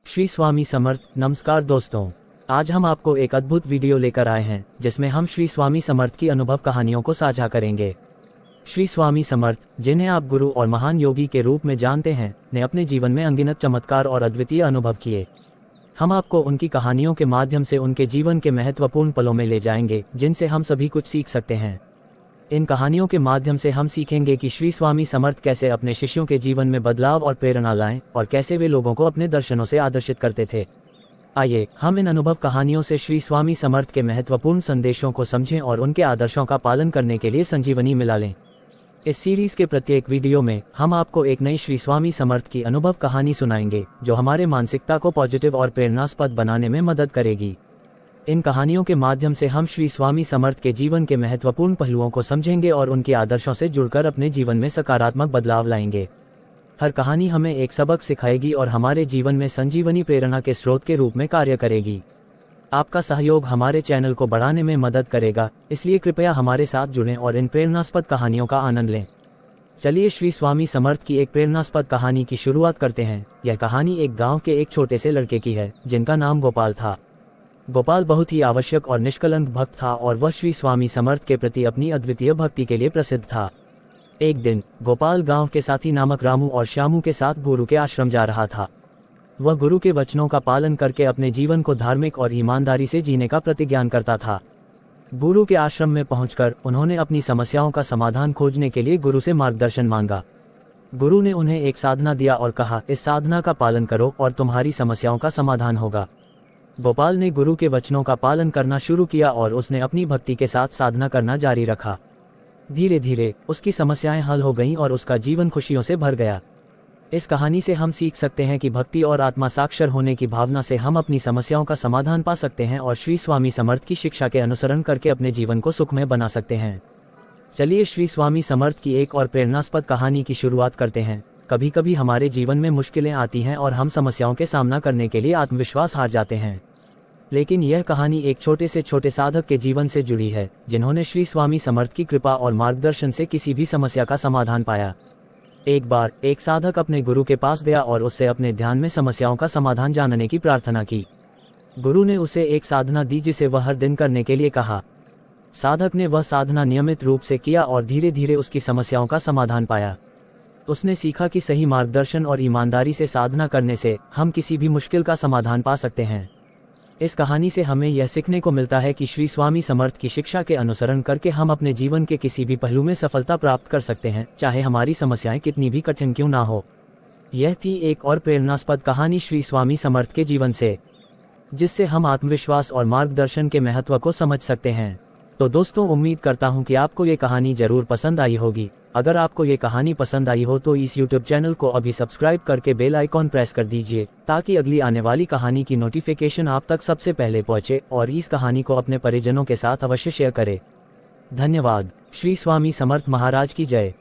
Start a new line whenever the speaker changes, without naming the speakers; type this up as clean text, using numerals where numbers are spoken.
श्री स्वामी समर्थ। नमस्कार दोस्तों, आज हम आपको एक अद्भुत वीडियो लेकर आए हैं जिसमें हम श्री स्वामी समर्थ की अनुभव कहानियों को साझा करेंगे। श्री स्वामी समर्थ, जिन्हें आप गुरु और महान योगी के रूप में जानते हैं, ने अपने जीवन में अनगिनत चमत्कार और अद्वितीय अनुभव किए। हम आपको उनकी कहानियों के माध्यम से उनके जीवन के महत्वपूर्ण पलों में ले जाएंगे जिनसे हम सभी कुछ सीख सकते हैं। इन कहानियों के माध्यम से हम सीखेंगे कि श्री स्वामी समर्थ कैसे अपने शिष्यों के जीवन में बदलाव और प्रेरणा लाएं और कैसे वे लोगों को अपने दर्शनों से आदर्शित करते थे। आइए हम इन अनुभव कहानियों से श्री स्वामी समर्थ के महत्वपूर्ण संदेशों को समझें और उनके आदर्शों का पालन करने के लिए संजीवनी मिला लें। इस सीरीज के प्रत्येक वीडियो में हम आपको एक नई श्री स्वामी समर्थ की अनुभव कहानी सुनाएंगे जो हमारे मानसिकता को पॉजिटिव और प्रेरणास्पद बनाने में मदद करेगी। इन कहानियों के माध्यम से हम श्री स्वामी समर्थ के जीवन के महत्वपूर्ण पहलुओं को समझेंगे और उनके आदर्शों से जुड़कर अपने जीवन में सकारात्मक बदलाव लाएंगे। हर कहानी हमें एक सबक सिखाएगी और हमारे जीवन में संजीवनी प्रेरणा के स्रोत के रूप में कार्य करेगी। आपका सहयोग हमारे चैनल को बढ़ाने में मदद करेगा, इसलिए कृपया हमारे साथ जुड़ें और इन प्रेरणास्पद कहानियों का आनंद लें। चलिए श्री स्वामी समर्थ की एक प्रेरणास्पद कहानी की शुरुआत करते हैं। यह कहानी एक गाँव के एक छोटे से लड़के की है जिनका नाम गोपाल था। गोपाल बहुत ही आवश्यक और निष्कलंक भक्त था और वह श्री स्वामी समर्थ के प्रति अपनी अद्वितीय भक्ति के लिए प्रसिद्ध था। एक दिन गोपाल गांव के साथी नामक रामू और श्यामू के साथ गुरु के आश्रम जा रहा था। वह गुरु के वचनों का पालन करके अपने जीवन को धार्मिक और ईमानदारी से जीने का प्रतिज्ञान करता था। गुरु के आश्रम में पहुंचकर उन्होंने अपनी समस्याओं का समाधान खोजने के लिए गुरु से मार्गदर्शन मांगा। गुरु ने उन्हें एक साधना दिया और कहा, इस साधना का पालन करो और तुम्हारी समस्याओं का समाधान होगा। गोपाल ने गुरु के वचनों का पालन करना शुरू किया और उसने अपनी भक्ति के साथ साधना करना जारी रखा। धीरे धीरे उसकी समस्याएं हल हो गईं और उसका जीवन खुशियों से भर गया। इस कहानी से हम सीख सकते हैं कि भक्ति और आत्मा साक्षर होने की भावना से हम अपनी समस्याओं का समाधान पा सकते हैं और श्री स्वामी समर्थ की शिक्षा के अनुसरण करके अपने जीवन को सुखमय बना सकते हैं। चलिए श्री स्वामी समर्थ की एक और प्रेरणास्पद कहानी की शुरुआत करते हैं। कभी कभी हमारे जीवन में मुश्किलें आती हैं और हम समस्याओं के सामना करने के लिए आत्मविश्वास हार जाते हैं। लेकिन यह कहानी एक छोटे से छोटे साधक के जीवन से जुड़ी है जिन्होंने श्री स्वामी समर्थ की कृपा और मार्गदर्शन से किसी भी समस्या का समाधान पाया। एक बार एक साधक अपने गुरु के पास गया और उससे अपने ध्यान में समस्याओं का समाधान जानने की प्रार्थना की। गुरु ने उसे एक साधना दी जिसे वह हर दिन करने के लिए कहा। साधक ने वह साधना नियमित रूप से किया और धीरे धीरे उसकी समस्याओं का समाधान पाया। उसने सीखा कि सही मार्गदर्शन और ईमानदारी से साधना करने से हम किसी भी मुश्किल का समाधान पा सकते हैं। इस कहानी से हमें यह सीखने को मिलता है कि श्री स्वामी समर्थ की शिक्षा के अनुसरण करके हम अपने जीवन के किसी भी पहलू में सफलता प्राप्त कर सकते हैं, चाहे हमारी समस्याएं कितनी भी कठिन क्यों ना हो। यह थी एक और प्रेरणास्पद कहानी श्री स्वामी समर्थ के जीवन से, जिससे हम आत्मविश्वास और मार्गदर्शन के महत्व को समझ सकते हैं। तो दोस्तों, उम्मीद करता हूं कि आपको ये कहानी जरूर पसंद आई होगी। अगर आपको ये कहानी पसंद आई हो तो इस YouTube चैनल को अभी सब्सक्राइब करके बेल आइकॉन प्रेस कर दीजिए ताकि अगली आने वाली कहानी की नोटिफिकेशन आप तक सबसे पहले पहुंचे और इस कहानी को अपने परिजनों के साथ अवश्य शेयर करें। धन्यवाद। श्री स्वामी समर्थ महाराज की जय।